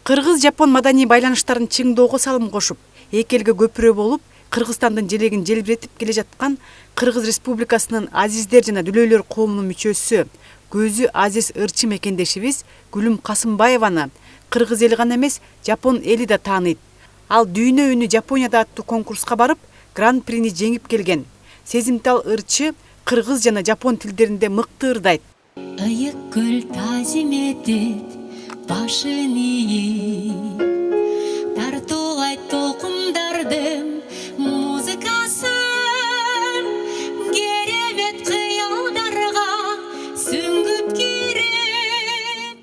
Кыргыз-Жапон маданий байланыштарын чыңдоого салым кошуп, эки элге көпүрө болуп, Кыргызстандын желегин желбиретип келе жаткан Кыргыз Республикасынын азиздер жана дүлөйлөр коомунун мүчөсү, көзү азиз ырчы мекендешибиз Гүлүм Касымбаеваны кыргыз эли гана эмес, Жапон эли да тааныйт. Ал дүйнө үнү Жапонияда аттуу конкурска барып, гран-прини жеңип келген. Сезимтал ырчы кыргыз жана жапон тилдеринде мыкты ырдайт. Ыйык көл тазим этет башын ийип, тартуулайт толкундардын музыкасын, керемет кыялдарга сүңгүп кирип.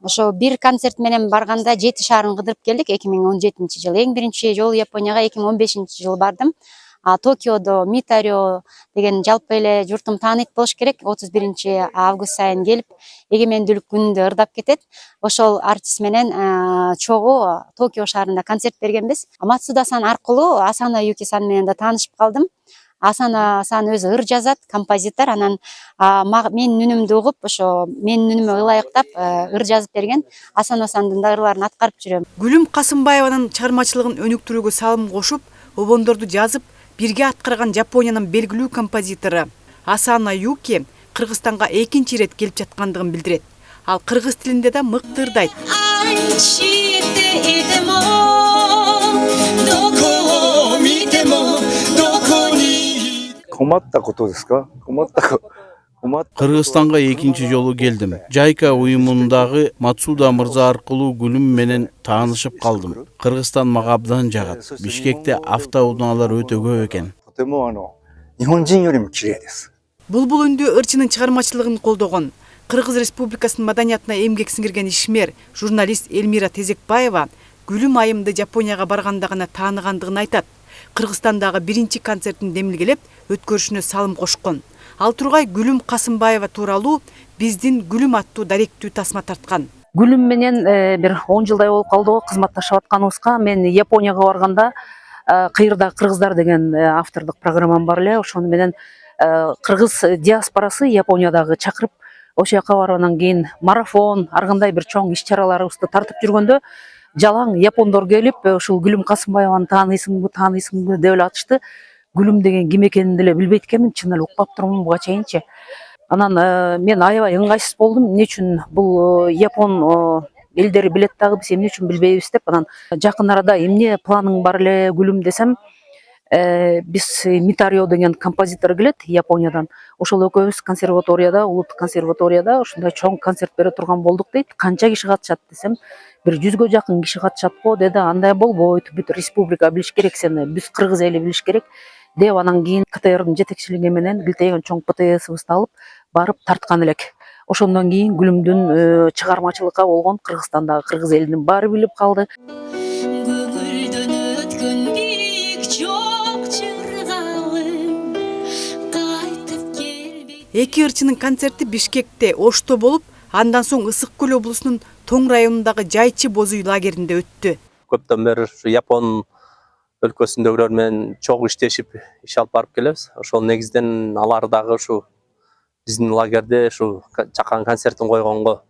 Ошо бир концерт менен барганда 7 шаарын кыдырып келдик 2017-жылы. Эң биринчи жолу Японияга 2015-жылы бардым. Токиодо Митарио деген жалпы эле журтум тааныйт болуш керек. 31 август сайын келип, эгемендүүлүк күнүндө ырдап кетет. Ошол артист менен чогуу Токио шаарында концерт бергенбиз. Мацуда-сан аркылуу Асано Юки-сан менен да таанышып калдым. Асано-сан өзү ыр жазат, композитор. Анан менин үнүмдү угуп, ошо менин үнүмө ылайыктап ыр жазып берген. Асано-сандын да ырларын аткарып жүрөм. Гүлүм Касымбаеванын чыгармачылыгын өнүктүрүүгө салым кошуп, обондорду жазып, бирге аткарган Жапониянын белгилүү композитору Асано Юки Кыргызстанга экинчи ирет келип жаткандыгын билдирет. Ал кыргыз тилинде да мыкты ырдайт. Кыргызстанга экинчи жолу келдим. Жайка уюмундагы Мацуда мырза аркылуу Гүлүм менен таанышып калдым. Кыргызстан мага абдан жагат. Бишкекте автоунаалар өтө көп экен. Булбул үндүү ырчынын чыгармачылыгын колдогон Кыргыз Республикасынын маданиятына эмгек сиңирген ишмер, журналист Элмира Тезекбаева Гүлүм айымды Жапонияга барганда гана тааныгандыгын айтат. Кыргызстандагы биринчи концертин демилгелеп, өткөрүшүнө салым кошкон. Ал тургай Гүлүм Касымбаева тууралуу биздин Гүлүм аттуу даректүү тасма тарткан. Гүлүм менен бир 10 жылдай болуп калды кызматташып атканыбызга. Мен Японияга барганда Кыйырда кыргыздар деген автордук программам бар эле. Ошону менен кыргыз диаспорасы Япониядагы чакырып, ошол жака баргандан кийин марафон, ар кандай бир чоң иш-чараларыбызды тартып жүргөндө жалаң япондор келип, ушул Гүлүм Касымбаеваны тааныйсыңбы деп эле атышты. Гүлүм деген ким экенин деле билбейт экенмин, чын эле укпап турмун буга чейинчи. Анан мен аябай ыңгайсыз болдум. Эмне үчүн бул япон элдери билет дагы, биз эмне үчүн билбейбиз деп. Анан жакын арада эмне планың бар эле Гүлүм десем, биз Митарио деген композитор келет Япониядан. Ошол экөөбүз консерваторияда, улуттук консерваторияда ушундай чоң концерт бере турган болдук дейт. Канча киши катышат десем, бир 100гө жакын киши катышат го деди. Андай болбойт, бүт республика билиш керек сени, биз кыргыз эли билиш керек деп. Анан кийин КТРдын жетекчилиги менен билтеген чоң ПТСыбызды алып барып тарткан элек. Ошондон кийин Гүлүмдүн чыгармачылыкка болгон Кыргызстандагы кыргыз элинин баары билип калды. Эки ырчынын концерти Бишкекте, Ошто болуп, андан соң Ысык Көл облусунун Тоң районундагы Жайчы боз үй лагеринде өттү. Көптөн бери Япон өлкөсүндөгүлөр менен чогуу иштешип, иш алып барып келебиз. Ошол негизден алар дагы ушу биздин лагерде ушу чакан концертин койгонго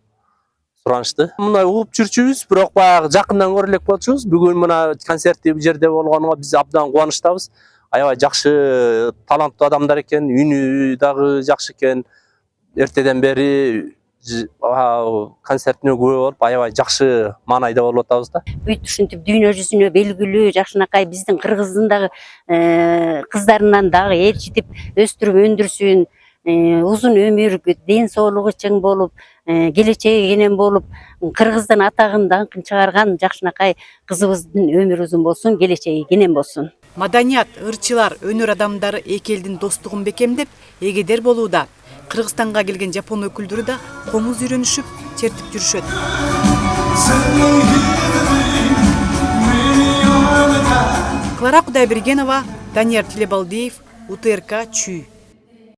суранышты. Мына угуп жүрчүбүз, бирок баягы жакындан көрө элек болчубуз. Бүгүн мына концертти бул жерде болгонуна биз абдан кубанычтабыз. Аябай жакшы таланттуу адамдар экен, үнү дагы жакшы экен. Эртеден бери концертине күбө болуп, аябай жакшы маанайда болуп атабыз да. Бүт ушинтип дүйнө жүзүнө белгилүү жакшынакай биздин Кыргыздын дагы кыздарынан дагы ээрчитип өстүрүп өндүрсүн, узун өмүр, ден соолугу чың болуп, келечеги кенен болуп, Кыргыздын атагын даңкын чыгарган жакшынакай кызыбыздын өмүрү узун болсун, келечеги кенен болсун. Маданият, ырчылар, өнөр адамдары эки элдин достугун бекемдеп, эгедер болууда. Кыргызстанга келген жапон өкүлдөрү да комуз үйрөнүшүп, чертип жүрүшөт. Клара Кудайбергенова, Данияр Тилебалдиев, УТРК Чүй.